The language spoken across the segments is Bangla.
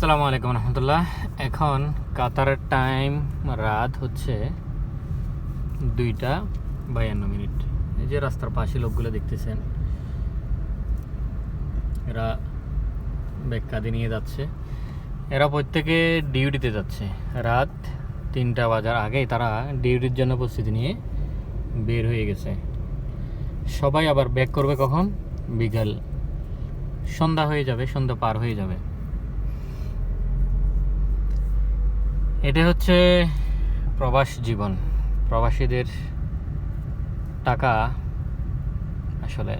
আসসালামু আলাইকুম রহমতুল্লাহ। এখন কাতারের টাইম রাত হচ্ছে 2:52। এই যে রাস্তার পাশে লোকগুলো দেখতেছেন, এরা ব্যাগ কাঁধে নিয়ে যাচ্ছে। এরা প্রত্যেকে ডিউটিতে যাচ্ছে। রাত 3টা বাজার আগেই তারা ডিউটির জন্য প্রস্তুতি নিয়ে বের হয়ে গেছে। সবাই আবার ব্যাক করবে কখন? বিকাল, সন্ধ্যা হয়ে যাবে, সন্ধ্যা পার হয়ে যাবে। এটা হচ্ছে প্রবাস জীবন। প্রবাসীদের টাকা আসলে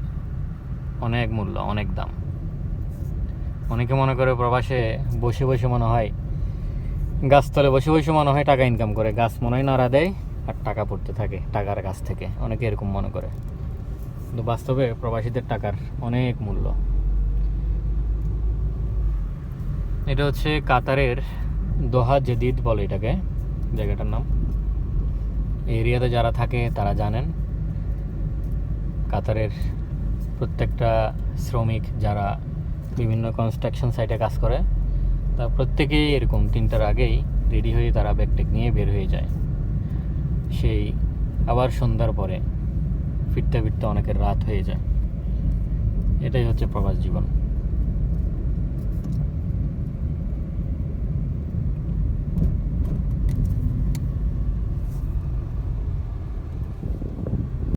অনেক মূল্য, অনেক দাম। অনেকে মনে করে প্রবাসে বসে বসে মনে হয়, গাছতলে বসে বসে মনে হয় টাকা ইনকাম করে। গাছ মনে হয় নাড়া দেয় আর টাকা পড়তে থাকে টাকার কাছ থেকে, অনেকে এরকম মনে করে। কিন্তু বাস্তবে প্রবাসীদের টাকার অনেক মূল্য। এটা হচ্ছে কাতারের দোহা জেদিদ বলে এটাকে, জায়গাটার নাম। এই এরিয়াতে যারা থাকে তারা জানেন। কাতারের প্রত্যেকটা শ্রমিক যারা বিভিন্ন কনস্ট্রাকশন সাইটে কাজ করে, তা প্রত্যেকেই এরকম 3টার আগেই রেডি হয়ে তারা ব্যাগটেক নিয়ে বের হয়ে যায়। সেই আবার সন্ধ্যার পরে ফিরতে ফিরতে অনেকের রাত হয়ে যায়। এটাই হচ্ছে প্রবাস জীবন।